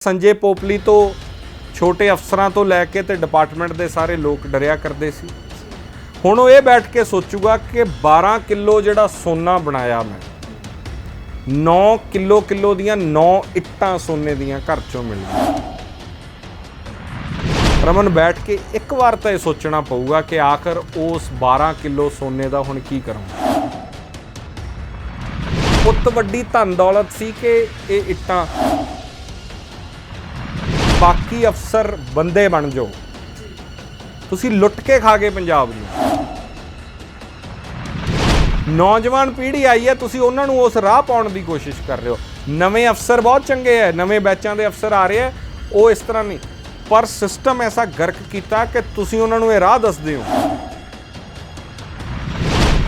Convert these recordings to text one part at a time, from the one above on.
संजय पोपली तो छोटे अफसरां तो लैके ते डिपार्टमेंट के सारे लोग डरिया करते सी। हुण ये बैठ के सोचूगा कि 12 किलो जिहड़ा सोना बनाया मैं 9 किलो दियां 9 इट्टां सोने दियां घर चों मिलीਆਂ। रमन बैठ के एक बार तो यह सोचना पऊगा कि आखिर उस 12 किलो सोने का हुण की करूँ। उत वड्डी धन दौलत सी कि ये इट्टां बाकी अफसर बंदे बन जाओ, तुसी लुट के खा गए पंजाब नूं। नौजवान पीढ़ी आई है, तुसी उन्हां नूं उस राह पाउण दी कोशिश कर रहे हो। नवे अफसर बहुत चंगे है, नवे बैचां दे अफसर आ रहे हैं, वो इस तरह नहीं, पर सिस्टम ऐसा गर्क कीता कि तुसी उन्हां नूं ये राह दसदे हो।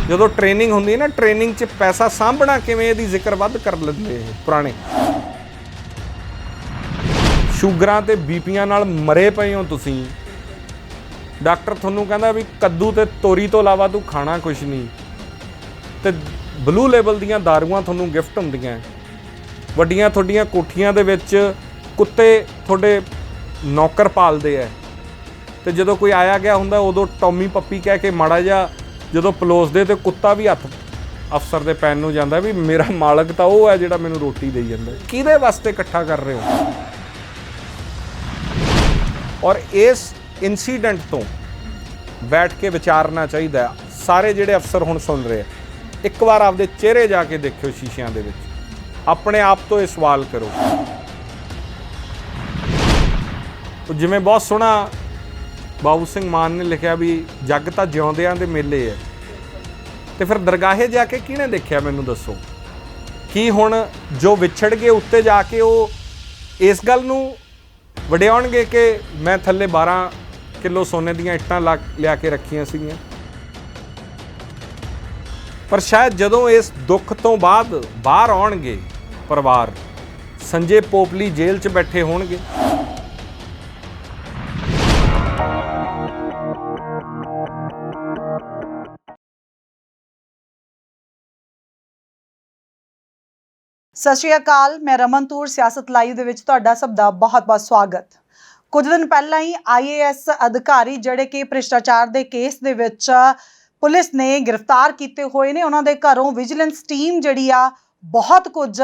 जदों ट्रेनिंग हुंदी ना, ट्रेनिंग 'च पैसा साਂਭਣਾ किवें इहदी जिक्र वध कर लैंदे पुराने। ਸ਼ੂਗਰਾਂ ਤੇ ਬੀਪੀਆਂ ਨਾਲ ਮਰੇ ਪਏ ਹੋ ਤੁਸੀਂ। ਡਾਕਟਰ ਤੁਹਾਨੂੰ ਕਹਿੰਦਾ ਵੀ ਕੱਦੂ ਤੇ ਤੋਰੀ ਤੋਂ ਇਲਾਵਾ ਤੂੰ ਖਾਣਾ ਕੁਛ ਨਹੀਂ, ਤੇ ਬਲੂ ਲੇਬਲ ਦੀਆਂ ਦਾਰੂਆਂ ਤੁਹਾਨੂੰ ਗਿਫਟ ਹੁੰਦੀਆਂ। ਵੱਡੀਆਂ ਤੁਹਾਡੀਆਂ ਕੋਠੀਆਂ ਦੇ ਵਿੱਚ ਕੁੱਤੇ ਤੁਹਾਡੇ ਨੌਕਰ ਪਾਲਦੇ ਐ, ਤੇ ਜਦੋਂ ਕੋਈ ਆਇਆ ਗਿਆ ਹੁੰਦਾ ਉਦੋਂ ਟੌਮੀ ਪੱਪੀ ਕਹਿ ਕੇ ਮਾੜਾ ਜਿਹਾ ਜਦੋਂ ਪਲੋਸਦੇ ਤੇ ਕੁੱਤਾ ਵੀ ਹੱਥ ਅਫਸਰ ਦੇ ਪੈਨ ਨੂੰ ਜਾਂਦਾ ਵੀ ਮੇਰਾ ਮਾਲਕ ਤਾਂ ਉਹ ਹੈ ਜਿਹੜਾ ਮੈਨੂੰ ਰੋਟੀ ਦੇਈ ਜਾਂਦਾ। ਕਿਹਦੇ ਵਾਸਤੇ ਇਕੱਠਾ ਕਰ ਰਹੇ ਹੋ? और इस इंसीडेंट तो बैठ के विचारना चाहिए। सारे जिहड़े अफसर हुण सुन रहे हैं, एक बार आपदे चेहरे जाके देखियो शीशियां दे विच, अपने आप तो ये सवाल करो। तो जिवें बहुत सोहना बाबू सिंह मान ने लिखिया भी जग तां जिउंदियां दे मेले है, तो फिर दरगाहे जाके किहने देखिया मैनूं दसो। कि हुण जो विछड़ गए उत्ते जाके वो इस गल नूं वड्याउणगे कि मैं थल्ले 12 किलो सोने दीयां इट्टां लिया के रखियां सीगीਆਂ। पर शायद जदों इस दुख तो बाद बाहर आउणगे परिवार, संजय पोपली जेल 'ਚ बैठे होणगे। सत श्री अकाल, मैं रमन तूर सियासत लाइव ਦੇ ਵਿੱਚ ਤੁਹਾਡਾ ਸਭ ਦਾ ਬਹੁਤ-ਬਹੁਤ ਸਵਾਗਤ। ਕੁਝ ਦਿਨ ਪਹਿਲਾਂ ਹੀ IAS ਅਧਿਕਾਰੀ ਜਿਹੜੇ ਕਿ ਭ੍ਰਿਸ਼ਟਾਚਾਰ ਦੇ ਕੇਸ ਦੇ ਵਿੱਚ ਪੁਲਿਸ ਨੇ ਗ੍ਰਿਫਤਾਰ ਕੀਤੇ ਹੋਏ ਨੇ, ਉਹਨਾਂ ਦੇ ਘਰੋਂ ਵਿਜੀਲੈਂਸ ਟੀਮ ਜਿਹੜੀ ਆ ਬਹੁਤ ਕੁਝ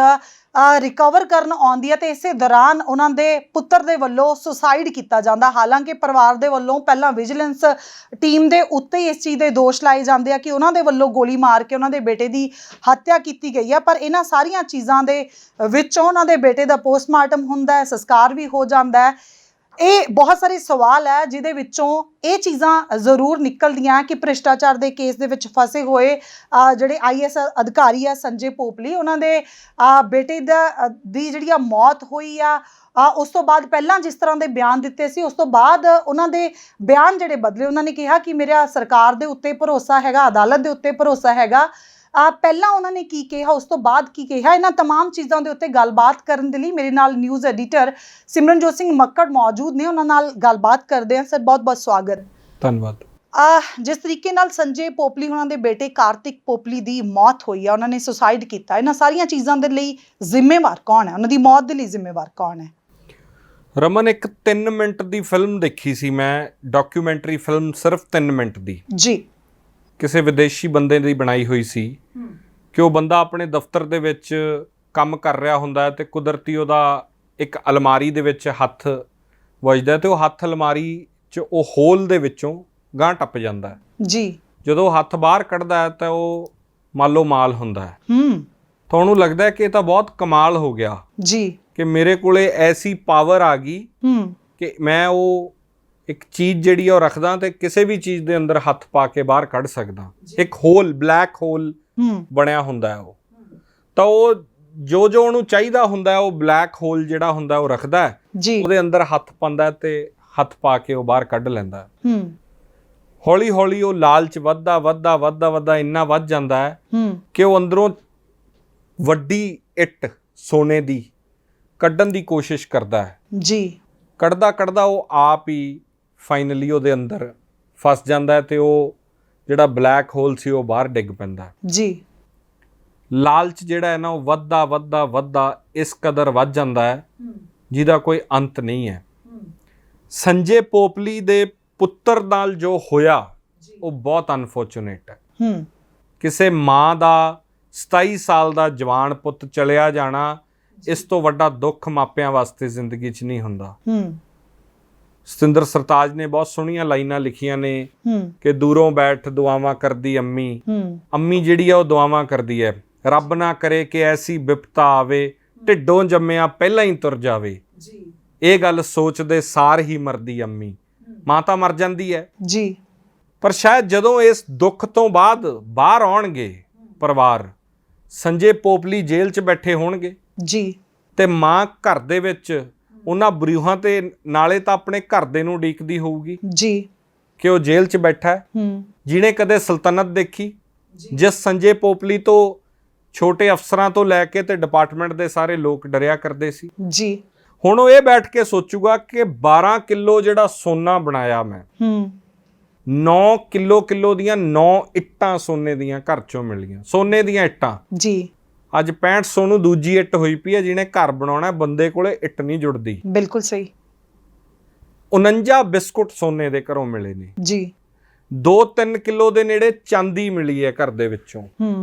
ਰਿਕਵਰ ਕਰਨ ਆਉਂਦੀ ਹੈ, ਤੇ ਇਸੇ ਦੌਰਾਨ ਉਹਨਾਂ ਦੇ ਪੁੱਤਰ ਦੇ ਵੱਲੋਂ ਸੁਸਾਈਡ ਕੀਤਾ ਜਾਂਦਾ। ਹਾਲਾਂਕਿ ਪਰਿਵਾਰ ਦੇ ਵੱਲੋਂ ਪਹਿਲਾਂ ਵਿਜੀਲੈਂਸ ਟੀਮ ਦੇ ਉੱਤੇ ਇਸ ਚੀਜ਼ ਦੇ ਦੋਸ਼ ਲਾਏ ਜਾਂਦੇ ਆ ਕਿ ਉਹਨਾਂ ਦੇ ਵੱਲੋਂ ਗੋਲੀ ਮਾਰ ਕੇ ਉਹਨਾਂ ਦੇ ਬੇਟੇ ਦੀ ਹੱਤਿਆ ਕੀਤੀ ਗਈ ਆ। ਪਰ ਇਹਨਾਂ ਸਾਰੀਆਂ ਚੀਜ਼ਾਂ ਦੇ ਵਿੱਚੋਂ ਉਹਨਾਂ ਦੇ ਬੇਟੇ ਦਾ ਪੋਸਟਮਾਰਟਮ ਹੁੰਦਾ ਹੈ, ਸੰਸਕਾਰ ਵੀ ਹੋ ਜਾਂਦਾ ਹੈ। ਇਹ ਬਹੁਤ ਸਾਰੇ ਸਵਾਲ ਹੈ ਜਿਹਦੇ ਵਿੱਚੋਂ ਇਹ ਚੀਜ਼ਾਂ ਜ਼ਰੂਰ ਨਿਕਲਦੀਆਂ ਕਿ ਭ੍ਰਿਸ਼ਟਾਚਾਰ ਦੇ ਕੇਸ ਦੇ ਵਿੱਚ ਫਸੇ ਹੋਏ ਜਿਹੜੇ IAS ਅਧਿਕਾਰੀ ਆ ਸੰਜੇ ਪੋਪਲੀ, ਉਹਨਾਂ ਦੇ ਬੇਟੇ ਦੀ ਜਿਹੜੀ ਆ ਮੌਤ ਹੋਈ ਆ, ਉਸ ਤੋਂ ਬਾਅਦ ਪਹਿਲਾਂ ਜਿਸ ਤਰ੍ਹਾਂ ਦੇ ਬਿਆਨ ਦਿੱਤੇ ਸੀ, ਉਸ ਤੋਂ ਬਾਅਦ ਉਹਨਾਂ ਦੇ ਬਿਆਨ ਜਿਹੜੇ ਬਦਲੇ। ਉਹਨਾਂ ਨੇ ਕਿਹਾ ਕਿ ਮੇਰਾ ਸਰਕਾਰ ਦੇ ਉੱਤੇ ਭਰੋਸਾ ਹੈਗਾ, ਅਦਾਲਤ ਦੇ ਉੱਤੇ ਭਰੋਸਾ ਹੈਗਾ। ਪਹਿਲਾਂ ਉਹਨਾਂ ਨੇ ਕੀ ਕਿਹਾ, ਉਸ ਤੋਂ ਬਾਅਦ ਕੀ ਕਿਹਾ, ਇਹਨਾਂ ਤਮਾਮ ਚੀਜ਼ਾਂ ਦੇ ਉੱਤੇ ਗੱਲਬਾਤ ਕਰਨ ਦੇ ਲਈ ਮੇਰੇ ਨਾਲ ਨਿਊਜ਼ ਐਡੀਟਰ ਸਿਮਰਨਜੋਤ ਸਿੰਘ ਮੱਕੜ ਮੌਜੂਦ ਨੇ। ਉਹਨਾਂ ਨਾਲ ਗੱਲਬਾਤ ਕਰਦੇ ਹਾਂ। ਸਰ ਬਹੁਤ ਬਹੁਤ ਸਵਾਗਤ। ਧੰਨਵਾਦ। ਜਿਸ ਤਰੀਕੇ ਨਾਲ ਸੰਜੇ ਪੋਪਲੀ ਉਹਨਾਂ ਦੇ ਬੇਟੇ ਕਾਰਤਿਕ ਪੋਪਲੀ ਦੀ ਮੌਤ ਹੋਈ ਆ, ਉਹਨਾਂ ਨੇ ਸੁਸਾਈਡ ਕੀਤਾ, ਇਹਨਾਂ ਸਾਰੀਆਂ ਚੀਜ਼ਾਂ ਦੇ ਲਈ ਜ਼ਿੰਮੇਵਾਰ ਕੌਣ ਹੈ? ਉਹਨਾਂ ਦੀ ਮੌਤ ਦੇ ਲਈ ਜ਼ਿੰਮੇਵਾਰ ਕੌਣ ਹੈ? ਰਮਨ, ਇੱਕ 3 ਮਿੰਟ ਦੀ ਫਿਲਮ ਦੇਖੀ ਸੀ ਮੈਂ, ਡਾਕੂਮੈਂਟਰੀ ਫਿਲਮ, ਸਿਰਫ 3 ਮਿੰਟ ਦੀ ਜੀ, ਕਿਸੇ ਵਿਦੇਸ਼ੀ ਬੰਦੇ ਦੀ ਬਣਾਈ ਹੋਈ ਸੀ ਕਿ ਉਹ ਬੰਦਾ ਆਪਣੇ ਦਫ਼ਤਰ ਦੇ ਵਿੱਚ ਕੰਮ ਕਰ ਰਿਹਾ ਹੁੰਦਾ ਹੈ ਤੇ ਕੁਦਰਤੀ ਉਹਦਾ ਇੱਕ ਅਲਮਾਰੀ ਦੇ ਵਿੱਚ ਹੱਥ ਵੱਜਦਾ ਤੇ ਉਹ ਹੱਥ ਅਲਮਾਰੀ 'ਚ ਉਹ ਹੋਲ ਦੇ ਵਿੱਚੋਂ ਗਾਂਹ ਟੱਪ ਜਾਂਦਾ ਹੈ ਜੀ। ਜਦੋਂ ਹੱਥ ਬਾਹਰ ਕੱਢਦਾ ਹੈ ਤਾਂ ਉਹ ਮਾਲੋ ਮਾਲ ਹੁੰਦਾ ਹੈ। ਤਾਂ ਉਹਨੂੰ ਲੱਗਦਾ ਹੈ ਕਿ ਇਹ ਤਾਂ ਬਹੁਤ ਕਮਾਲ ਹੋ ਗਿਆ ਜੀ, ਕਿ ਮੇਰੇ ਕੋਲੇ ਐਸੀ ਪਾਵਰ ਆ ਗਈ ਕਿ ਮੈਂ ਉਹ ਇੱਕ ਚੀਜ਼ ਜਿਹੜੀ ਉਹ ਰੱਖਦਾ ਤੇ ਕਿਸੇ ਵੀ ਚੀਜ਼ ਦੇ ਅੰਦਰ ਹੱਥ ਪਾ ਕੇ ਬਾਹਰ ਕੱਢ ਸਕਦਾ। ਇੱਕ ਹੋਲ, ਬਲੈਕ ਹੋਲ ਬਣਿਆ ਹੁੰਦਾ ਹੈ ਉਹ, ਤਾਂ ਉਹ ਜੋ ਉਹਨੂੰ ਚਾਹੀਦਾ ਹੁੰਦਾ ਹੈ ਉਹ ਬਲੈਕ ਹੋਲ ਜਿਹੜਾ ਹੁੰਦਾ ਉਹ ਰੱਖਦਾ ਹੈ, ਉਹਦੇ ਅੰਦਰ ਹੱਥ ਪਾਉਂਦਾ ਤੇ ਹੱਥ ਪਾ ਕੇ ਉਹ ਬਾਹਰ ਕੱਢ ਲੈਂਦਾ। ਹੌਲੀ ਹੌਲੀ ਉਹ ਲਾਲਚ ਵੱਧਦਾ ਇੰਨਾ ਵੱਧ ਜਾਂਦਾ ਹੈ ਕਿ ਉਹ ਅੰਦਰੋਂ ਵੱਡੀ ਇੱਟ ਸੋਨੇ ਦੀ ਕੱਢਣ ਦੀ ਕੋਸ਼ਿਸ਼ ਕਰਦਾ ਹੈ ਜੀ। ਕੱਢਦਾ ਉਹ ਆਪ ਹੀ ਫਾਈਨਲੀ ਉਹਦੇ ਅੰਦਰ ਫਸ ਜਾਂਦਾ ਹੈ ਤੇ ਉਹ ਜਿਹੜਾ ਬਲੈਕ ਹੋਲ ਸੀ ਉਹ ਬਾਹਰ ਡਿੱਗ ਪੈਂਦਾ ਜੀ। ਲਾਲਚ ਜਿਹੜਾ ਹੈ ਨਾ ਉਹ ਵੱਧਦਾ ਇਸ ਕਦਰ ਵੱਧ ਜਾਂਦਾ ਹੈ ਜਿਹਦਾ ਕੋਈ ਅੰਤ ਨਹੀਂ ਹੈ। ਸੰਜੇ ਪੋਪਲੀ ਦੇ ਪੁੱਤਰ ਨਾਲ ਜੋ ਹੋਇਆ ਉਹ ਬਹੁਤ ਅਨਫੋਰਚੂਨੇਟ ਹੈ। ਕਿਸੇ ਮਾਂ ਦਾ 27 ਸਾਲ ਦਾ ਜਵਾਨ ਪੁੱਤ ਚਲਿਆ ਜਾਣਾ ਇਸ ਤੋਂ ਵੱਡਾ ਦੁੱਖ ਮਾਪਿਆਂ ਵਾਸਤੇ ਜ਼ਿੰਦਗੀ 'ਚ ਨਹੀਂ ਹੁੰਦਾ। ਸਤਿੰਦਰ ਸਰਤਾਜ ਨੇ ਬਹੁਤ ਸੋਹਣੀਆਂ ਲਾਈਨਾਂ ਲਿਖੀਆਂ ਨੇ ਕਿ ਦੂਰੋਂ ਬੈਠ ਦੁਆਵਾਂ ਕਰਦੀ ਅੰਮੀ। ਅੰਮੀ ਜਿਹੜੀ ਆ ਉਹ ਦੁਆਵਾਂ ਕਰਦੀ ਹੈ, ਰੱਬ ਨਾ ਕਰੇ ਕਿ ਐਸੀ ਵਿਪਤਾ ਆਵੇ, ਢਿੱਡੋਂ ਜੰਮਿਆ ਪਹਿਲਾਂ ਹੀ ਤੁਰ ਜਾਵੇ। ਇਹ ਗੱਲ ਸੋਚਦੇ ਸਾਰ ਹੀ ਮਰਦੀ ਅੰਮੀ। ਮਾਂ ਤਾਂ ਮਰ ਜਾਂਦੀ ਹੈ ਜੀ, ਪਰ ਸ਼ਾਇਦ ਜਦੋਂ ਇਸ ਦੁੱਖ ਤੋਂ ਬਾਅਦ ਬਾਹਰ ਆਉਣਗੇ ਪਰਿਵਾਰ, ਸੰਜੇ ਪੋਪਲੀ ਜੇਲ੍ਹ 'ਚ ਬੈਠੇ ਹੋਣਗੇ ਜੀ, ਤੇ ਮਾਂ ਘਰ ਦੇ ਵਿੱਚ ਉਹਨਾਂ ਬਰੂਹਾਂ ਤੇ ਨਾਲੇ ਤਾਂ ਆਪਣੇ ਘਰ ਦੇ ਨੂੰ ਉਡੀਕਦੀ ਹੋਊਗੀ ਜੀ ਕਿ ਉਹ ਜੇਲ੍ਹ 'ਚ ਬੈਠਾ ਹੈ, ਜਿਹਨੇ ਕਦੇ ਸਲਤਨਤ ਦੇਖੀ, ਜਿਸ ਸੰਜੇ ਪੋਪਲੀ ਤੋਂ ਛੋਟੇ ਅਫਸਰਾਂ ਤੋਂ ਲੈ ਕੇ ਤੇ ਡਿਪਾਰਟਮੈਂਟ ਦੇ ਸਾਰੇ ਲੋਕ ਡਰਿਆ ਕਰਦੇ ਸੀ ਜੀ। ਹੁਣ ਉਹ ਇਹ ਬੈਠ ਕੇ ਸੋਚੂਗਾ ਕਿ 12 ਕਿਲੋ ਜਿਹੜਾ ਸੋਨਾ ਬਣਾਇਆ ਮੈਂ, 9 ਕਿਲੋ ਦੀਆਂ 9 ਇੱਟਾਂ ਸੋਨੇ ਦੀਆਂ ਘਰ ਚੋਂ ਮਿਲੀਆਂ, ਸੋਨੇ ਦੀਆਂ ਇੱਟਾਂ ਜੀ। ਅੱਜ 6500 ਨੂੰ ਦੂਜੀ ਇੱਟ ਹੋਈ ਪਈ ਹੈ, ਜਿਹਨੇ ਘਰ ਬਣਾਉਣਾ ਬੰਦੇ ਕੋਲੇ ਇੱਟ ਨਹੀਂ ਜੁੜਦੀ। ਬਿਲਕੁਲ ਸਹੀ। 49 ਬਿਸਕੁਟ ਸੋਨੇ ਦੇ ਘਰੋਂ ਮਿਲੇ ਨੇ ਜੀ। 2-3 ਕਿਲੋ ਦੇ ਨੇੜੇ ਚਾਂਦੀ ਮਿਲੀ ਹੈ ਘਰ ਦੇ ਵਿੱਚੋਂ।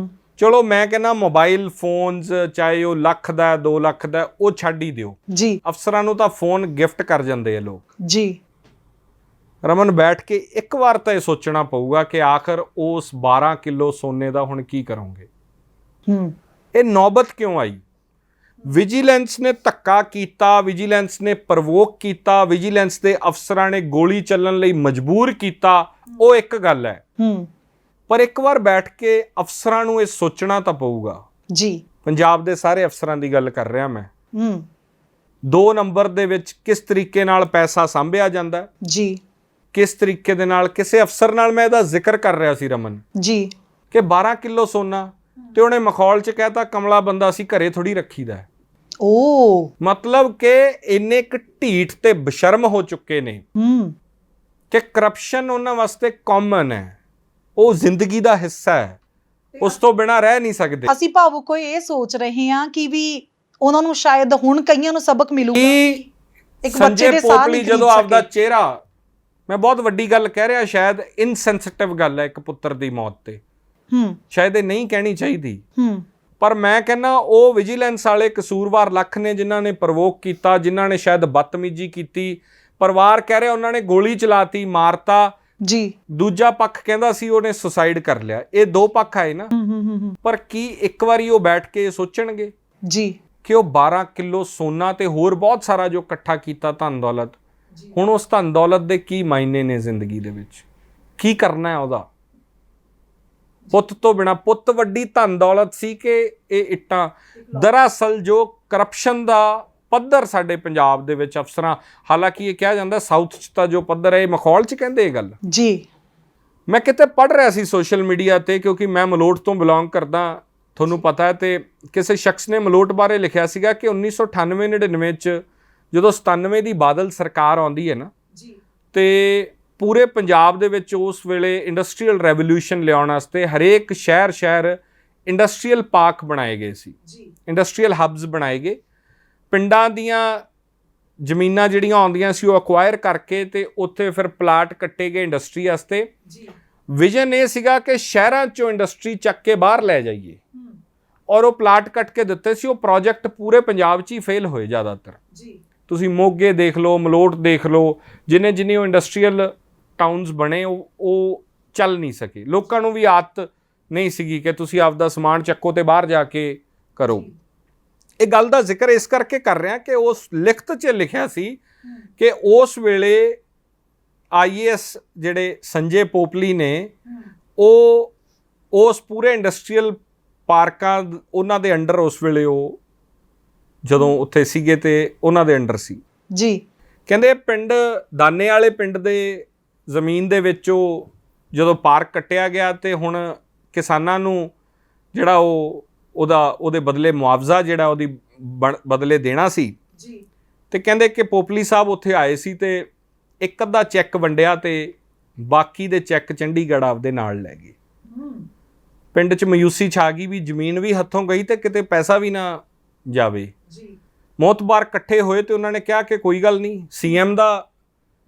ਚਲੋ ਮੈਂ ਕਹਿੰਦਾ ਮੋਬਾਈਲ ਫੋਨਸ ਚਾਹੇ ਉਹ ਲੱਖ ਦਾ 2 ਲੱਖ ਦਾ ਉਹ ਛੱਡ ਹੀ ਦਿਓ ਜੀ, ਅਫਸਰਾਂ ਨੂੰ ਤਾਂ ਫੋਨ ਗਿਫਟ ਕਰ ਜਾਂਦੇ ਆ ਲੋਕ ਜੀ। ਰਮਨ ਬੈਠ ਕੇ ਇੱਕ ਵਾਰ ਤਾਂ ਇਹ ਸੋਚਣਾ ਪਊਗਾ ਕਿ ਆਖਰ ਉਸ 12 ਕਿਲੋ ਸੋਨੇ ਦਾ ਹੁਣ ਕੀ ਕਰੋਗੇ। ਇਹ ਨੌਬਤ ਕਿਉਂ ਆਈ? ਵਿਜੀਲੈਂਸ ਨੇ ਧੱਕਾ ਕੀਤਾ, ਵਿਜੀਲੈਂਸ ਨੇ ਪ੍ਰਵੋਕ ਕੀਤਾ, ਵਿਜੀਲੈਂਸ ਦੇ ਅਫਸਰਾਂ ਨੇ ਗੋਲੀ ਚੱਲਣ ਲਈ ਮਜਬੂਰ ਕੀਤਾ, ਉਹ ਇੱਕ ਗੱਲ ਹੈ। ਪਰ ਇੱਕ ਵਾਰ ਬੈਠ ਕੇ ਅਫਸਰਾਂ ਨੂੰ ਇਹ ਸੋਚਣਾ ਤਾਂ ਪਊਗਾ ਜੀ। ਪੰਜਾਬ ਦੇ ਸਾਰੇ ਅਫਸਰਾਂ ਦੀ ਗੱਲ ਕਰ ਰਿਹਾ ਮੈਂ। 2 ਨੰਬਰ ਦੇ ਵਿੱਚ ਕਿਸ ਤਰੀਕੇ ਨਾਲ ਪੈਸਾ ਸਾਂਭਿਆ ਜਾਂਦਾ ਜੀ, ਕਿਸ ਤਰੀਕੇ ਦੇ ਨਾਲ ਕਿਸੇ ਅਫਸਰ ਨਾਲ ਮੈਂ ਇਹਦਾ ਜ਼ਿਕਰ ਕਰ ਰਿਹਾ ਸੀ ਰਮਨ ਜੀ ਕਿ 12 ਕਿਲੋ ਸੋਨਾ, ਤੇ ਉਹਨੇ ਮਖੌਲ 'ਚ ਕਹਿਤਾ ਕਮਲਾ ਬੰਦਾ ਅਸੀਂ ਘਰੇ ਥੋੜੀ ਰੱਖੀਦਾ। ਓ ਮਤਲਬ ਕਿ ਇੰਨੇ ਕੁ ਢੀਠ ਤੇ ਬਸ਼ਰਮ ਹੋ ਚੁੱਕੇ ਨੇ ਕਿ ਕਰਪਸ਼ਨ ਉਹਨਾਂ ਵਾਸਤੇ ਕਾਮਨ ਹੈ, ਉਹ ਜ਼ਿੰਦਗੀ ਦਾ ਹਿੱਸਾ ਹੈ, ਉਸ ਤੋਂ ਬਿਨਾਂ ਰਹਿ ਨਹੀਂ ਸਕਦੇ। ਅਸੀਂ ਭਾਵੁਕ ਹੋਏ ਇਹ ਸੋਚ ਰਹੇ ਹਾਂ ਕਿ ਵੀ ਉਹਨਾਂ ਨੂੰ ਸ਼ਾਇਦ ਹੁਣ ਕਈਆਂ ਨੂੰ ਸਬਕ ਮਿਲੂਗਾ। ਇੱਕ ਬੱਚੇ ਦੇ ਸਾਹ ਨਹੀਂ ਜਦੋਂ ਆਪਦਾ ਚਿਹਰਾ, ਮੈਂ ਬਹੁਤ ਵੱਡੀ ਗੱਲ ਕਹਿ ਰਿਹਾ, ਸ਼ਾਇਦ ਇਨਸੈਂਸਿਟਿਵ ਗੱਲ ਹੈ ਇੱਕ ਪੁੱਤਰ ਦੀ ਮੌਤ ਤੇ, ਸ਼ਾਇਦ ਇਹ ਨਹੀਂ ਕਹਿਣੀ ਚਾਹੀਦੀ, ਪਰ ਮੈਂ ਕਹਿੰਦਾ ਉਹ ਵਿਜੀਲੈਂਸ ਵਾਲੇ ਕਸੂਰਵਾਰ ਲੱਖ ਨੇ ਜਿਨ੍ਹਾਂ ਨੇ ਪ੍ਰਵੋਕ ਕੀਤਾ, ਜਿਨ੍ਹਾਂ ਨੇ ਸ਼ਾਇਦ ਬਦਤਮੀਜ਼ੀ ਕੀਤੀ। ਪਰਿਵਾਰ ਕਹਿ ਰਿਹਾ ਉਹਨਾਂ ਨੇ ਗੋਲੀ ਚਲਾਤੀ, ਮਾਰਤਾ ਜੀ। ਦੂਜਾ ਪੱਖ ਕਹਿੰਦਾ ਸੀ ਉਹਨੇ ਸੁਸਾਈਡ ਕਰ ਲਿਆ। ਇਹ 2 ਪੱਖ ਆਏ ਨਾ, ਪਰ ਕੀ ਇੱਕ ਵਾਰੀ ਉਹ ਬੈਠ ਕੇ ਸੋਚਣਗੇ ਜੀ ਕਿ ਉਹ 12 ਕਿਲੋ ਸੋਨਾ ਤੇ ਹੋਰ ਬਹੁਤ ਸਾਰਾ ਜੋ ਇਕੱਠਾ ਕੀਤਾ ਧਨ ਦੌਲਤ, ਹੁਣ ਉਸ ਧਨ ਦੌਲਤ ਦੇ ਕੀ ਮਾਇਨੇ ਨੇ ਜ਼ਿੰਦਗੀ ਦੇ ਵਿੱਚ, ਕੀ ਕਰਨਾ ਹੈ ਉਹਦਾ? ਪੁੱਤ ਤੋਂ ਬਿਨਾ, ਪੁੱਤ ਵੱਡੀ ਧਨ ਦੌਲਤ ਸੀ ਕਿ ਇਹ ਇੱਟਾਂ? ਦਰਅਸਲ ਜੋ ਕਰਪਸ਼ਨ ਦਾ ਪੱਧਰ ਸਾਡੇ ਪੰਜਾਬ ਦੇ ਵਿੱਚ ਅਫਸਰਾਂ, ਹਾਲਾਂਕਿ ਇਹ ਕਿਹਾ ਜਾਂਦਾ ਸਾਊਥ 'ਚ ਤਾਂ ਜੋ ਪੱਧਰ ਹੈ, ਇਹ ਮਖੌਲ 'ਚ ਕਹਿੰਦੇ ਇਹ ਗੱਲ ਜੀ। ਮੈਂ ਕਿਤੇ ਪੜ੍ਹ ਰਿਹਾ ਸੀ ਸੋਸ਼ਲ ਮੀਡੀਆ ਤੇ, ਕਿਉਂਕਿ ਮੈਂ ਮਲੋਟ ਤੋਂ ਬਿਲੋਂਗ ਕਰਦਾ, ਤੁਹਾਨੂੰ ਪਤਾ ਹੈ, ਤੇ ਕਿਸੇ ਸ਼ਖਸ ਨੇ ਮਲੋਟ ਬਾਰੇ ਲਿਖਿਆ ਸੀਗਾ ਕਿ 1998-99 'ਚ ਜਦੋਂ 97 ਦੀ ਬਾਦਲ ਸਰਕਾਰ ਆਉਂਦੀ ਹੈ ਨਾ ਜੀ, ਤੇ ਪੂਰੇ ਪੰਜਾਬ ਦੇ ਵਿੱਚ ਉਸ ਵੇਲੇ ਇੰਡਸਟਰੀਅਲ ਰੈਵੋਲੂਸ਼ਨ ਲਿਆਉਣ ਵਾਸਤੇ ਹਰੇਕ ਸ਼ਹਿਰ ਇੰਡਸਟਰੀਅਲ ਪਾਰਕ ਬਣਾਏ ਗਏ ਸੀ, ਇੰਡਸਟਰੀਅਲ ਹਬਸ ਬਣਾਏ ਗਏ। ਪਿੰਡਾਂ ਦੀਆਂ ਜ਼ਮੀਨਾਂ ਜਿਹੜੀਆਂ ਆਉਂਦੀਆਂ ਸੀ ਉਹ ਅਕਵਾਇਰ ਕਰਕੇ ਤੇ ਉੱਥੇ ਫਿਰ ਪਲਾਟ ਕੱਟੇ ਗਏ ਇੰਡਸਟਰੀ ਵਾਸਤੇ। ਵਿਜ਼ਨ ਇਹ ਸੀਗਾ ਕਿ ਸ਼ਹਿਰਾਂ 'ਚੋਂ ਇੰਡਸਟਰੀ ਚੱਕ ਕੇ ਬਾਹਰ ਲੈ ਜਾਈਏ, ਔਰ ਉਹ ਪਲਾਟ ਕੱਟ ਕੇ ਦਿੱਤੇ ਸੀ। ਉਹ ਪ੍ਰੋਜੈਕਟ ਪੂਰੇ ਪੰਜਾਬ 'ਚ ਹੀ ਫੇਲ ਹੋਏ ਜ਼ਿਆਦਾਤਰ। ਤੁਸੀਂ ਮੋਗੇ ਦੇਖ ਲਓ, ਮਲੋਟ ਦੇਖ ਲਓ, ਜਿੰਨੇ ਉਹ ਇੰਡਸਟਰੀਅਲ ਟਾਊਨਸ ਬਣੇ ਉਹ ਚੱਲ ਨਹੀਂ ਸਕੇ। ਲੋਕਾਂ ਨੂੰ ਵੀ ਆਦਤ ਨਹੀਂ ਸੀਗੀ ਕਿ ਤੁਸੀਂ ਆਪਦਾ ਸਮਾਨ ਚੱਕੋ ਤੇ ਬਾਹਰ ਜਾ ਕੇ ਕਰੋ। ਇਹ ਗੱਲ ਦਾ ਜ਼ਿਕਰ ਇਸ ਕਰਕੇ ਕਰ ਰਿਹਾ ਕਿ ਉਸ ਲਿਖਤ 'ਚ ਲਿਖਿਆ ਸੀ ਕਿ ਉਸ ਵੇਲੇ IAS ਜਿਹੜੇ ਸੰਜੇ ਪੋਪਲੀ ਨੇ, ਉਹ ਉਸ ਪੂਰੇ ਇੰਡਸਟਰੀਅਲ ਪਾਰਕਾਂ ਉਹਨਾਂ ਦੇ ਅੰਡਰ ਉਸ ਵੇਲੇ ਉਹ ਜਦੋਂ ਉੱਥੇ ਸੀਗੇ ਤੇ ਉਹਨਾਂ ਦੇ ਅੰਡਰ ਸੀ ਜੀ। ਕਹਿੰਦੇ ਪਿੰਡ ਦਾਨੇ ਵਾਲੇ ਪਿੰਡ ਦੇ ਜ਼ਮੀਨ ਦੇ ਵਿੱਚ ਉਹ ਜਦੋਂ ਪਾਰਕ ਕੱਟਿਆ ਗਿਆ ਤੇ ਹੁਣ ਕਿਸਾਨਾਂ ਨੂੰ ਜਿਹੜਾ ਉਹਦੇ ਬਦਲੇ ਮੁਆਵਜ਼ਾ ਜਿਹੜਾ ਉਹਦੀ ਬਦਲੇ ਦੇਣਾ ਸੀ ਜੀ। ਤੇ ਕਹਿੰਦੇ ਕਿ ਪੋਪਲੀ ਸਾਹਿਬ ਉੱਥੇ ਆਏ ਸੀ ਤੇ ਇੱਕ ਅੱਧਾ ਚੈੱਕ ਵੰਡਿਆ ਤੇ ਬਾਕੀ ਦੇ ਚੈੱਕ ਚੰਡੀਗੜ੍ਹ ਆਪਦੇ ਨਾਲ ਲੈ ਗਏ। ਪਿੰਡ 'ਚ ਮਾਯੂਸੀ ਛਾ ਗਈ ਵੀ ਜ਼ਮੀਨ ਵੀ ਹੱਥੋਂ ਗਈ ਤੇ ਕਿਤੇ ਪੈਸਾ ਵੀ ਨਾ ਜਾਵੇ। ਮੋਤਬਾਰ ਇਕੱਠੇ ਹੋਏ ਤੇ ਉਹਨਾਂ ਨੇ ਕਿਹਾ ਕਿ ਕੋਈ ਗੱਲ ਨਹੀਂ, ਸੀਐਮ ਦਾ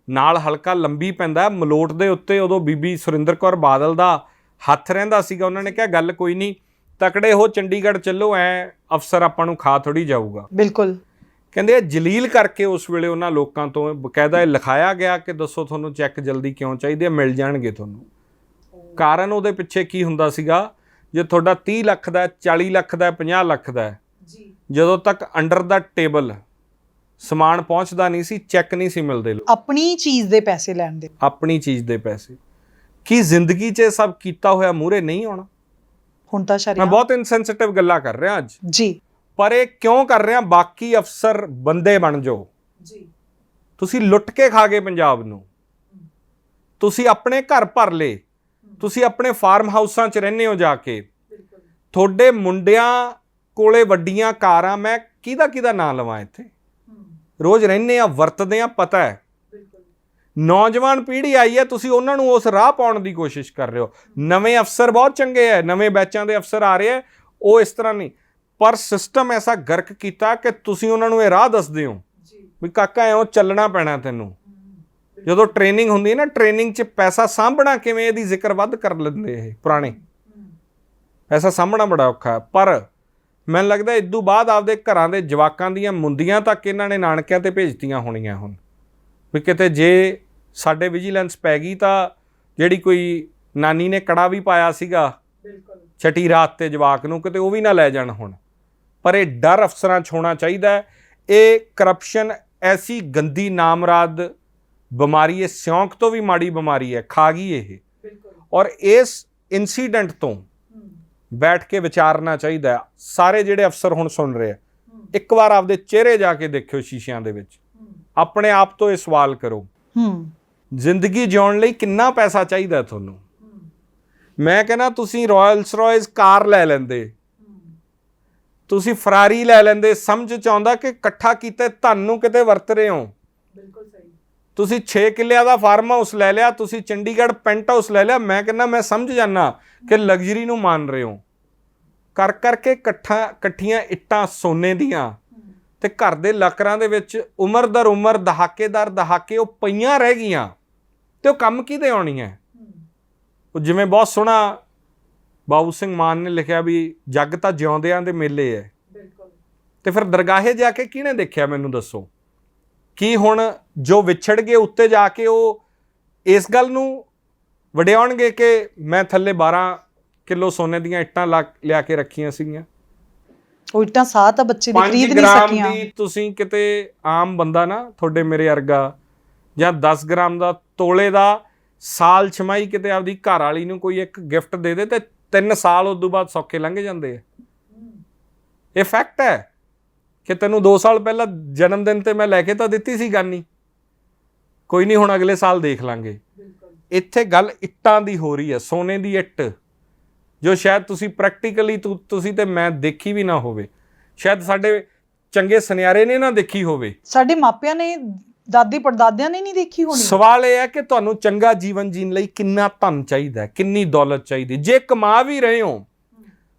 ਨਾਲ ਹਲਕਾ ਲੰਬੀ ਪੈਂਦਾ, ਮਲੋਟ ਦੇ ਉੱਤੇ ਉਦੋਂ ਬੀਬੀ ਸੁਰਿੰਦਰ ਕੌਰ ਬਾਦਲ ਦਾ ਹੱਥ ਰਹਿੰਦਾ ਸੀਗਾ। ਉਹਨਾਂ ਨੇ ਕਿਹਾ ਗੱਲ ਕੋਈ ਨਹੀਂ, ਤਕੜੇ ਹੋ, ਚੰਡੀਗੜ੍ਹ ਚੱਲੋ, ਅਫਸਰ ਆਪਾਂ ਨੂੰ ਖਾ ਥੋੜੀ ਜਾਊਗਾ। ਬਿਲਕੁਲ। ਕਹਿੰਦੇ ਜਲੀਲ ਕਰਕੇ ਉਸ ਵੇਲੇ ਉਹਨਾਂ ਲੋਕਾਂ ਤੋਂ ਬਕਾਇਦਾ ਇਹ ਲਿਖਾਇਆ ਗਿਆ ਕਿ ਦੱਸੋ ਤੁਹਾਨੂੰ ਚੈੱਕ ਜਲਦੀ ਕਿਉਂ ਚਾਹੀਦੇ, ਮਿਲ ਜਾਣਗੇ ਤੁਹਾਨੂੰ। ਕਾਰਨ ਉਹਦੇ ਪਿੱਛੇ ਕੀ ਹੁੰਦਾ ਸੀਗਾ, ਜੇ ਤੁਹਾਡਾ 30 ਲੱਖ ਦਾ, 40 ਲੱਖ ਦਾ, 50 ਲੱਖ ਦਾ, ਜਦੋਂ ਤੱਕ ਅੰਡਰ ਦਾ ਟੇਬਲ ਸਮਾਨ ਪਹੁੰਚਦਾ ਨਹੀਂ ਸੀ, ਚੈੱਕ ਨਹੀਂ ਸੀ ਮਿਲਦੇ। ਆਪਣੀ ਚੀਜ਼ ਦੇ ਪੈਸੇ ਲੈਣ ਦੇ, ਆਪਣੀ ਚੀਜ਼ ਦੇ ਪੈਸੇ। ਕੀ ਜ਼ਿੰਦਗੀ 'ਚ ਇਹ ਸਭ ਕੀਤਾ ਹੋਇਆ ਮੂਹਰੇ ਨਹੀਂ ਆਉਣਾ? ਹੁਣ ਤਾਂ ਸ਼ਰੀਆ ਮੈਂ ਬਹੁਤ ਇਨਸੈਂਸਿਟਿਵ ਗੱਲਾਂ ਕਰ ਰਿਹਾ ਅੱਜ ਜੀ, ਪਰ ਇਹ ਕਿਉਂ ਕਰ ਰਿਹਾ? ਬਾਕੀ ਅਫਸਰ ਬੰਦੇ ਬਣ ਜਾਓ ਜੀ। ਤੁਸੀਂ ਲੁੱਟ ਕੇ ਖਾ ਗਏ ਪੰਜਾਬ ਨੂੰ, ਤੁਸੀਂ ਆਪਣੇ ਘਰ ਭਰ ਲਏ, ਤੁਸੀਂ ਆਪਣੇ ਫਾਰਮ ਹਾਊਸਾਂ 'ਚ ਰਹਿੰਦੇ ਹੋ ਜਾ ਕੇ, ਤੁਹਾਡੇ ਮੁੰਡਿਆਂ ਕੋਲੇ ਵੱਡੀਆਂ ਕਾਰਾਂ। ਮੈਂ ਕਿਹਦਾ ਨਾਂ ਲਵਾਂ ਇੱਥੇ? ਰੋਜ਼ ਰਹਿੰਦੇ ਆ, ਵਰਤਦੇ ਆ, ਪਤਾ ਹੈ। ਨੌਜਵਾਨ ਪੀੜ੍ਹੀ ਆਈ ਹੈ, ਤੁਸੀਂ ਉਹਨਾਂ ਨੂੰ ਉਸ ਰਾਹ ਪਾਉਣ ਦੀ ਕੋਸ਼ਿਸ਼ ਕਰ ਰਹੇ ਹੋ। ਨਵੇਂ ਅਫਸਰ ਬਹੁਤ ਚੰਗੇ ਹੈ, ਨਵੇਂ ਬੈਚਾਂ ਦੇ ਅਫਸਰ ਆ ਰਹੇ ਹੈ, ਉਹ ਇਸ ਤਰ੍ਹਾਂ ਨਹੀਂ, ਪਰ ਸਿਸਟਮ ਐਸਾ ਗਰਕ ਕੀਤਾ ਕਿ ਤੁਸੀਂ ਉਹਨਾਂ ਨੂੰ ਇਹ ਰਾਹ ਦੱਸਦੇ ਹੋ ਵੀ ਕਾਕਾ ਐਂ ਚੱਲਣਾ ਪੈਣਾ ਤੈਨੂੰ। ਜਦੋਂ ਟ੍ਰੇਨਿੰਗ ਹੁੰਦੀ ਹੈ ਨਾ, ਟ੍ਰੇਨਿੰਗ 'ਚ ਪੈਸਾ ਸਾਂਭਣਾ ਕਿਵੇਂ, ਇਹਦੀ ਜ਼ਿਕਰ ਵੱਧ ਕਰ ਲੈਂਦੇ ਇਹ ਪੁਰਾਣੇ। ਪੈਸਾ ਸਾਂਭਣਾ ਬੜਾ ਔਖਾ ਹੈ, ਪਰ ਮੈਨੂੰ ਲੱਗਦਾ ਇਦੋਂ ਬਾਅਦ ਆਪਦੇ ਘਰਾਂ ਦੇ ਜਵਾਕਾਂ ਦੀਆਂ ਮੁੰਦੀਆਂ ਤੱਕ ਇਹਨਾਂ ਨੇ ਨਾਨਕਿਆਂ ਤੇ ਭੇਜਤੀਆਂ ਹੋਣੀਆਂ ਹੁਣ, ਵੀ ਕਿਤੇ ਜੇ ਸਾਡੇ ਵਿਜੀਲੈਂਸ ਪੈ ਗਈ ਤਾਂ ਜਿਹੜੀ ਕੋਈ ਨਾਨੀ ਨੇ ਕੜਾ ਵੀ ਪਾਇਆ ਸੀਗਾ ਛਟੀ ਰਾਤ ਤੇ ਜਵਾਕ ਨੂੰ, ਕਿਤੇ ਉਹ ਵੀ ਨਾ ਲੈ ਜਾਣ ਹੁਣ। ਪਰ ਇਹ ਡਰ ਅਫਸਰਾਂ 'ਚ ਹੋਣਾ ਚਾਹੀਦਾ ਹੈ। ਇਹ ਕਰਪਸ਼ਨ ਐਸੀ ਗੰਦੀ ਨਾਮਰਾਦ ਬਿਮਾਰੀ ਹੈ, ਸਿਉਂਕ ਤੋਂ ਵੀ ਮਾੜੀ ਬਿਮਾਰੀ ਹੈ, ਖਾ ਗਈ ਇਹ। ਔਰ ਇਸ ਇਨਸੀਡੈਂਟ ਤੋਂ ਬੈਠ ਕੇ ਵਿਚਾਰਨਾ ਚਾਹੀਦਾ ਹੈ। ਸਾਰੇ ਜਿਹੜੇ ਅਫਸਰ ਹੁਣ ਸੁਣ ਰਹੇ ਆ, ਇੱਕ ਵਾਰ ਆਪਦੇ ਚਿਹਰੇ ਜਾ ਕੇ ਦੇਖਿਓ ਸ਼ੀਸ਼ਿਆਂ ਦੇ ਵਿੱਚ, ਆਪਣੇ ਆਪ ਤੋਂ ਇਹ ਸਵਾਲ ਕਰੋ, ਜ਼ਿੰਦਗੀ ਜਿਉਣ ਲਈ ਕਿੰਨਾ ਪੈਸਾ ਚਾਹੀਦਾ ਤੁਹਾਨੂੰ? ਮੈਂ ਕਹਿੰਦਾ ਤੁਸੀਂ ਰਾਇਲਸ ਰॉयਸ ਕਾਰ ਲੈ ਲੈਂਦੇ, ਤੁਸੀਂ ਫਰਾਰੀ ਲੈ ਲੈਂਦੇ, ਸਮਝ 'ਚ ਆਉਂਦਾ ਕਿ ਇਕੱਠਾ ਕੀਤੇ ਧਨ ਨੂੰ ਕਿਤੇ ਵਰਤ ਰਹੇ ਹੋ। ਤੁਸੀਂ 6 ਕਿੱਲਿਆਂ ਦਾ ਫਾਰਮ ਹਾਊਸ ਲੈ ਲਿਆ, ਤੁਸੀਂ ਚੰਡੀਗੜ੍ਹ ਪੈਂਟ ਹਾਊਸ ਲੈ ਲਿਆ, ਮੈਂ ਕਹਿੰਦਾ ਮੈਂ ਸਮਝ ਜਾਂਦਾ ਕਿ ਲਗਜ਼ਰੀ ਨੂੰ ਮੰਨ ਰਹੇ ਹੋ। ਕਰ ਕਰਕੇ ਇਕੱਠੀਆਂ ਇੱਟਾਂ ਸੋਨੇ ਦੀਆਂ ਤੇ ਘਰ ਦੇ ਲੱਕਰਾਂ ਦੇ ਵਿੱਚ ਉਮਰ ਦਰ ਉਮਰ, ਦਹਾਕੇਦਾਰ ਦਹਾਕੇ ਉਹ ਪਈਆਂ ਰਹਿ ਗਈਆਂ, ਤੇ ਉਹ ਕੰਮ ਕਿਹਦੇ ਆਉਣੀ ਹੈ? ਉਹ ਜਿਵੇਂ ਬਹੁਤ ਸੋਹਣਾ ਬਾਬੂ ਸਿੰਘ ਮਾਨ ਨੇ ਲਿਖਿਆ ਵੀ ਜੱਗ ਤਾਂ ਜਿਉਂਦਿਆਂ ਦੇ ਮੇਲੇ ਹੈ, ਤੇ ਫਿਰ ਦਰਗਾਹੇ ਜਾ ਕੇ ਕਿਹਨੇ ਦੇਖਿਆ ਮੈਨੂੰ ਦੱਸੋ? ਕੀ ਹੁਣ ਜੋ ਵਿਛੜ ਗਏ ਉੱਤੇ ਜਾ ਕੇ ਉਹ ਇਸ ਗੱਲ ਨੂੰ ਵਡਿਆਉਣਗੇ ਕਿ ਮੈਂ ਥੱਲੇ 12 ਕਿਲੋ ਸੋਨੇ ਦੀਆਂ ਇੱਟਾਂ ਲਿਆ ਕੇ ਰੱਖੀਆਂ ਸੀਗੀਆਂ? ਉਹ ਇੱਟਾਂ ਸਾਹ ਤਾਂ ਬੱਚੇ ਦੀ ਖਰੀਦ ਨਹੀਂ 5 ਗ੍ਰਾਮ ਸਕੀਆਂ। ਦੀ ਤੁਸੀਂ ਕਿਤੇ ਆਮ ਬੰਦਾ ਨਾ, ਤੁਹਾਡੇ ਮੇਰੇ ਵਰਗਾ, ਜਾਂ 10 ਗ੍ਰਾਮ ਦਾ, ਤੋਲੇ ਦਾ ਸਾਲ ਛਮਾਈ ਕਿਤੇ ਆਪਦੀ ਘਰ ਵਾਲੀ ਨੂੰ ਕੋਈ ਇੱਕ ਗਿਫਟ ਦੇ ਦੇ ਤੇ 3 ਸਾਲ ਉਸ ਤੋਂ ਬਾਅਦ ਸੌਖੇ ਲੰਘ ਜਾਂਦੇ ਆ। ਇਹ ਫੈਕਟ ਹੈ ਕਿ ਤੈਨੂੰ 2 ਸਾਲ ਪਹਿਲਾਂ ਜਨਮ ਦਿਨ ਤੇ ਮੈਂ ਲੈ ਕੇ ਤਾਂ ਦਿੱਤੀ ਸੀ ਗਾਨੀ, ਕੋਈ ਨਹੀਂ ਹੁਣ ਅਗਲੇ ਸਾਲ ਦੇਖ ਲਾਂਗੇ। ਇੱਥੇ ਗੱਲ ਇੱਟਾਂ ਦੀ ਹੋ ਰਹੀ ਹੈ, ਸੋਨੇ ਦੀ ਇੱਟ, ਜੋ ਸ਼ਾਇਦ ਤੁਸੀਂ ਪ੍ਰੈਕਟੀਕਲੀ ਤੁਸੀਂ ਤੇ ਮੈਂ ਦੇਖੀ ਵੀ ਨਾ ਹੋਵੇ, ਸ਼ਾਇਦ ਸਾਡੇ ਚੰਗੇ ਸੁਨਿਆਰੇ ਨੇ ਨਾ ਦੇਖੀ ਹੋਵੇ, ਸਾਡੇ ਮਾਪਿਆਂ ਨੇ, ਦਾਦੀ ਪੜਦਾਦਿਆਂ ਨੇ ਨਹੀਂ ਦੇਖੀ ਹੋਣੀ। ਸਵਾਲ ਇਹ ਹੈ ਕਿ ਤੁਹਾਨੂੰ ਚੰਗਾ ਜੀਵਨ ਜੀਣ ਲਈ ਕਿੰਨਾ ਧਨ ਚਾਹੀਦਾ, ਕਿੰਨੀ ਦੌਲਤ ਚਾਹੀਦੀ। ਜੇ ਕਮਾ ਵੀ ਰਹੇ ਹੋ,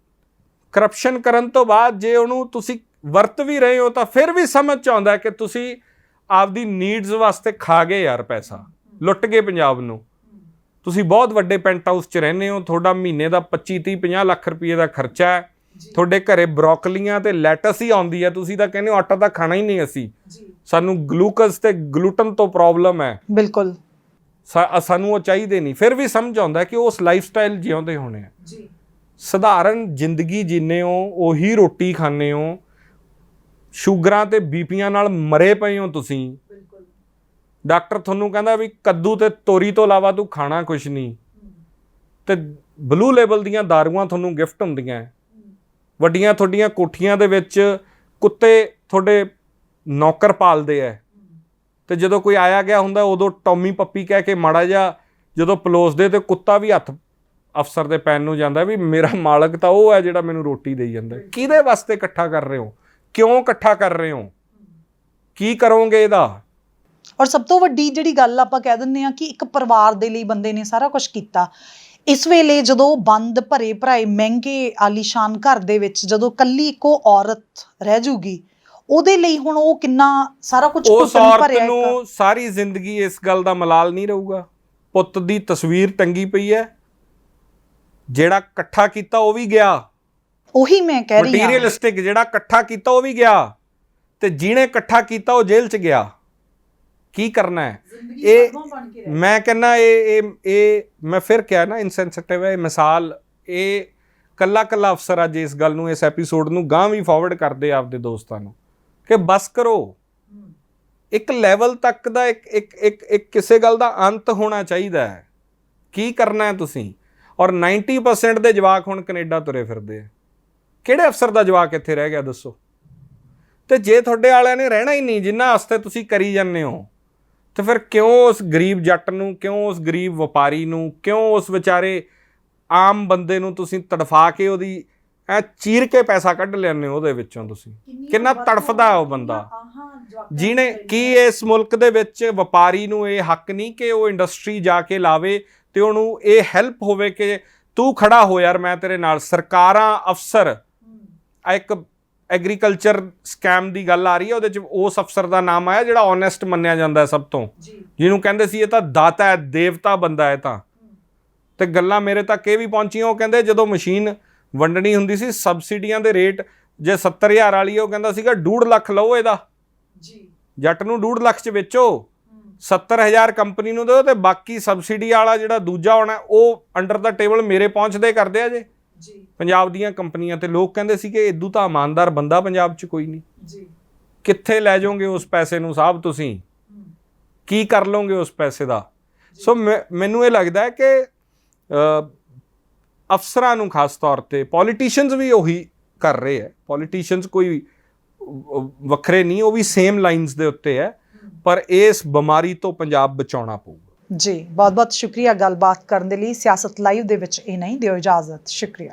ਕਰਪਸ਼ਨ ਕਰਨ ਤੋਂ ਬਾਅਦ ਜੇ ਉਹਨੂੰ ਤੁਸੀਂ ਵਰਤ ਵੀ ਰਹੇ ਹੋ, ਤਾਂ ਫਿਰ ਵੀ ਸਮਝ 'ਚ ਆਉਂਦਾ ਕਿ ਤੁਸੀਂ ਆਪਦੀ ਨੀਡਸ ਵਾਸਤੇ ਖਾ ਗਏ ਯਾਰ, ਪੈਸਾ ਲੁੱਟ ਗਏ ਪੰਜਾਬ ਨੂੰ। ਤੁਸੀਂ ਬਹੁਤ ਵੱਡੇ ਪੈਂਟ ਹਾਊਸ 'ਚ ਰਹਿੰਦੇ ਹੋ, ਤੁਹਾਡਾ ਮਹੀਨੇ ਦਾ 25, 30, 50 ਲੱਖ ਰੁਪਏ ਦਾ ਖਰਚਾ ਹੈ, ਤੁਹਾਡੇ ਘਰੇ ਬਰੋਕਲੀਆਂ ਤੇ ਲੈਟਸ ਹੀ ਆਉਂਦੀ ਹੈ, ਤੁਸੀਂ ਤਾਂ ਕਹਿੰਦੇ ਹੋ ਆਟਾ ਤਾਂ ਖਾਣਾ ਹੀ ਨਹੀਂ ਅਸੀਂ, ਸਾਨੂੰ ਗਲੂਕੋਜ਼ ਤੇ ਗਲੂਟਨ ਤੋਂ ਪ੍ਰੋਬਲਮ ਹੈ। ਬਿਲਕੁਲ, ਸਾਨੂੰ ਉਹ ਚਾਹੀਦੇ ਨਹੀਂ। ਫਿਰ ਵੀ ਸਮਝ ਆਉਂਦਾ ਕਿ ਉਸ ਲਾਈਫ ਸਟਾਈਲ ਜਿਉਂਦੇ ਹੋਣੇ ਆ। ਸਧਾਰਨ ਜ਼ਿੰਦਗੀ ਜੀਨੇ ਹੋ, ਉਹੀ ਰੋਟੀ ਖਾਂਦੇ ਹੋ, ਸ਼ੂਗਰਾਂ ਤੇ ਬੀਪੀਆਂ ਨਾਲ ਮਰੇ ਪਏ ਹੋ ਤੁਸੀਂ। ਡਾਕਟਰ ਤੁਹਾਨੂੰ ਕਹਿੰਦਾ ਵੀ ਕੱਦੂ ਤੇ ਤੋਰੀ ਤੋਂ ਇਲਾਵਾ ਤੂੰ ਖਾਣਾ ਕੁਛ ਨਹੀਂ, ਤੇ ਬਲੂ ਲੇਬਲ ਦੀਆਂ ਦਾਰੂਆਂ ਤੁਹਾਨੂੰ ਗਿਫਟ ਹੁੰਦੀਆਂ, ਵੱਡੀਆਂ ਤੁਹਾਡੀਆਂ ਕੋਠੀਆਂ ਦੇ ਵਿੱਚ ਕੁੱਤੇ ਤੁਹਾਡੇ ਨੌਕਰ ਪਾਲਦੇ ਹੈ, ਤੇ ਜਦੋਂ ਕੋਈ ਆਇਆ ਗਿਆ ਹੁੰਦਾ ਉਦੋਂ ਟੌਮੀ ਪੱਪੀ ਕਹਿ ਕੇ ਮਾੜਾ ਜਿਹਾ ਜਦੋਂ ਪਲੋਸਦੇ ਤੇ ਕੁੱਤਾ ਵੀ ਹੱਥ ਅਫਸਰ ਦੇ ਪੈਨ ਨੂੰ ਜਾਂਦਾ ਵੀ ਮੇਰਾ ਮਾਲਕ ਤਾਂ ਉਹ ਹੈ ਜਿਹੜਾ ਮੈਨੂੰ ਰੋਟੀ ਦੇਈ ਜਾਂਦਾ। ਕਿਹਦੇ ਵਾਸਤੇ ਇਕੱਠਾ ਕਰ ਰਹੇ ਹੋ? ਕਿਉਂ ਇਕੱਠਾ ਕਰ ਰਹੇ ਹੋ? ਕੀ ਕਰੋਗੇ ਇਹਦਾ? ਔਰ ਸਭ ਤੋਂ ਵੱਡੀ ਜਿਹੜੀ ਗੱਲ ਆਪਾਂ ਕਹਿ ਦਿੰਦੇ ਹਾਂ ਕਿ ਇੱਕ ਪਰਿਵਾਰ ਦੇ ਲਈ ਬੰਦੇ ਨੇ ਸਾਰਾ ਕੁਝ ਕੀਤਾ। ਇਸ ਵੇਲੇ ਜਦੋਂ ਬੰਦ ਭਰੇ ਭਰਾਏ ਮਹਿੰਗੇ ਆਲੀਸ਼ਾਨ ਘਰ ਦੇ ਵਿੱਚ ਜਦੋਂ ਕੱਲੀ ਇੱਕੋ ਔਰਤ ਰਹਿ ਜੂਗੀ, ਉਹਦੇ ਲਈ ਹੁਣ ਉਹ ਕਿੰਨਾ ਸਾਰਾ ਕੁਝ ਉਸ ਔਰਤ ਨੂੰ ਸਾਰੀ ਜ਼ਿੰਦਗੀ ਇਸ ਗੱਲ ਦਾ ਮਲਾਲ ਨਹੀਂ ਰਹੂਗਾ। ਪੁੱਤ ਦੀ ਤਸਵੀਰ ਟੰਗੀ ਪਈ ਹੈ, ਜਿਹੜਾ ਇਕੱਠਾ ਕੀਤਾ ਉਹ ਵੀ ਗਿਆ, ਉਹੀ ਮੈਂ ਕਹਿ ਰਹੀ ਹਾਂ, ਮਟੀਰੀਅਲਿਸਟਿਕ ਜਿਹੜਾ ਇਕੱਠਾ ਕੀਤਾ ਉਹ ਵੀ ਗਿਆ, ਤੇ ਜਿਹਨੇ ਇਕੱਠਾ ਕੀਤਾ ਉਹ ਜੇਲ੍ਹ 'ਚ ਗਿਆ। ਕੀ ਕਰਨਾ ਹੈ ਇਹ? ਮੈਂ ਕਹਿੰਦਾ ਇਹ ਮੈਂ ਫਿਰ ਕਿਹਾ ਨਾ ਇਨਸੈਂਸਿਟਿਵ ਹੈ ਇਹ ਮਿਸਾਲ। ਇਹ ਕੱਲਾ ਅਫਸਰ ਅੱਜ ਇਸ ਗੱਲ ਨੂੰ, ਇਸ ਐਪੀਸੋਡ ਨੂੰ ਗਾਂਹ ਵੀ ਫਾਰਵਰਡ ਕਰਦੇ ਆਪਦੇ ਦੋਸਤਾਂ ਨੂੰ ਕਿ ਬਸ ਕਰੋ। ਇੱਕ ਲੈਵਲ ਤੱਕ ਦਾ ਇੱਕ ਕਿਸੇ ਗੱਲ ਦਾ ਅੰਤ ਹੋਣਾ ਚਾਹੀਦਾ ਹੈ। ਕੀ ਕਰਨਾ ਹੈ ਤੁਸੀਂ? ਔਰ 90% ਦੇ ਜਵਾਕ ਹੁਣ ਕੈਨੇਡਾ ਤੁਰੇ ਫਿਰਦੇ ਆ। ਕਿਹੜੇ ਅਫਸਰ ਦਾ ਜਵਾਕ ਇੱਥੇ ਰਹਿ ਗਿਆ ਦੱਸੋ? ਤੇ ਜੇ ਤੁਹਾਡੇ ਵਾਲਿਆਂ ਨੇ ਰਹਿਣਾ ਹੀ ਨਹੀਂ, ਜਿਨ੍ਹਾਂ ਵਾਸਤੇ ਤੁਸੀਂ ਕਰੀ ਜਾਂਦੇ ਹੋ, ਤੇ ਫਿਰ ਕਿਉਂ ਉਸ ਗਰੀਬ ਜੱਟ ਨੂੰ, ਕਿਉਂ ਉਸ ਗਰੀਬ ਵਪਾਰੀ ਨੂੰ, ਕਿਉਂ ਉਸ ਵਿਚਾਰੇ ਆਮ ਬੰਦੇ ਨੂੰ ਤੁਸੀਂ ਤੜਫਾ ਕੇ ਉਹਦੀ ਚੀਰ ਕੇ ਪੈਸਾ ਕੱਢ ਲੈਂਦੇ ਹੋ ਉਹਦੇ ਵਿੱਚੋਂ? ਤੁਸੀਂ ਕਿੰਨਾ ਤੜਫਦਾ ਉਹ ਬੰਦਾ, ਜਿਹਨੇ ਕੀ ਇਸ ਮੁਲਕ ਦੇ ਵਿੱਚ ਵਪਾਰੀ ਨੂੰ ਇਹ ਹੱਕ ਨਹੀਂ ਕਿ ਉਹ ਇੰਡਸਟਰੀ ਜਾ ਕੇ ਲਾਵੇ ਤੇ ਉਹਨੂੰ ਇਹ ਹੈਲਪ ਹੋਵੇ ਕਿ ਤੂੰ ਖੜਾ ਹੋ ਯਾਰ, ਮੈਂ ਤੇਰੇ ਨਾਲ। ਸਰਕਾਰਾਂ, ਅਫਸਰ, ਇੱਕ ਐਗਰੀਕਲਚਰ ਸਕੈਮ ਦੀ ਗੱਲ ਆ ਰਹੀ ਹੈ, ਉਹਦੇ 'ਚ ਉਸ ਅਫਸਰ ਦਾ ਨਾਮ ਆਇਆ ਜਿਹੜਾ ਓਨੈਸਟ ਮੰਨਿਆ ਜਾਂਦਾ ਸਭ ਤੋਂ, ਜਿਹਨੂੰ ਕਹਿੰਦੇ ਸੀ ਇਹ ਤਾਂ ਦਾਤਾ ਹੈ, ਦੇਵਤਾ ਬੰਦਾ ਹੈ ਤਾਂ। ਤੇ ਗੱਲਾਂ ਮੇਰੇ ਤੱਕ ਇਹ ਵੀ ਪਹੁੰਚੀਆਂ, ਉਹ ਕਹਿੰਦੇ ਜਦੋਂ ਮਸ਼ੀਨ ਵੰਡਣੀ ਹੁੰਦੀ ਸੀ, ਸਬਸਿਡੀਆਂ ਦੇ ਰੇਟ ਜੇ 70,000 ਵਾਲੀ ਉਹ ਕਹਿੰਦਾ ਸੀਗਾ 2.5 ਲੱਖ ਲਓ ਇਹਦਾ, ਜੱਟ ਨੂੰ 2.5 ਲੱਖ 'ਚ ਵੇਚੋ, 70,000 ਕੰਪਨੀ ਨੂੰ ਦਿਓ, ਤੇ ਬਾਕੀ ਸਬਸਿਡੀ ਵਾਲਾ ਜਿਹੜਾ ਦੂਜਾ ਹੋਣਾ ਉਹ ਅੰਡਰ ਦਾ ਟੇਬਲ ਮੇਰੇ ਪਹੁੰਚਦੇ ਕਰਦੇ ਆ ਜੇ ਪੰਜਾਬ ਦੀਆਂ ਕੰਪਨੀਆਂ। ਤੇ ਲੋਕ ਕਹਿੰਦੇ ਸੀ ਕਿ ਇਦੋਂ ਤਾਂ ਇਮਾਨਦਾਰ ਬੰਦਾ ਪੰਜਾਬ 'ਚ ਕੋਈ ਨਹੀਂ। ਕਿੱਥੇ ਲੈ ਜਾਓਗੇ ਉਸ ਪੈਸੇ ਨੂੰ ਸਾਹਿਬ? ਤੁਸੀਂ ਕੀ ਕਰ ਲਓਗੇ ਉਸ ਪੈਸੇ ਦਾ? ਸੋ ਮੈਨੂੰ ਇਹ ਲੱਗਦਾ ਹੈ ਕਿ ਅਫਸਰਾਂ ਨੂੰ ਖਾਸ ਤੌਰ ਤੇ, ਪੋਲੀਟੀਸ਼ੀਅਨਸ ਵੀ ਉਹੀ ਕਰ ਰਹੇ ਹੈ, ਪੋਲੀਟੀਸ਼ੀਅਨਸ ਕੋਈ ਵੱਖਰੇ ਨਹੀਂ, ਉਹ ਵੀ ਸੇਮ ਲਾਈਨਸ ਦੇ ਉੱਤੇ ਹੈ, ਪਰ ਇਸ ਬਿਮਾਰੀ ਤੋਂ ਪੰਜਾਬ ਬਚਾਉਣਾ ਪਊਗਾ। ਜੀ ਬਹੁਤ ਬਹੁਤ ਸ਼ੁਕਰੀਆ ਗੱਲਬਾਤ ਕਰਨ ਦੇ ਲਈ। ਸਿਆਸਤ ਲਾਈਵ ਦੇ ਵਿੱਚ ਇਹ ਨਹੀਂ, ਦਿਓ ਇਜਾਜ਼ਤ। ਸ਼ੁਕਰੀਆ।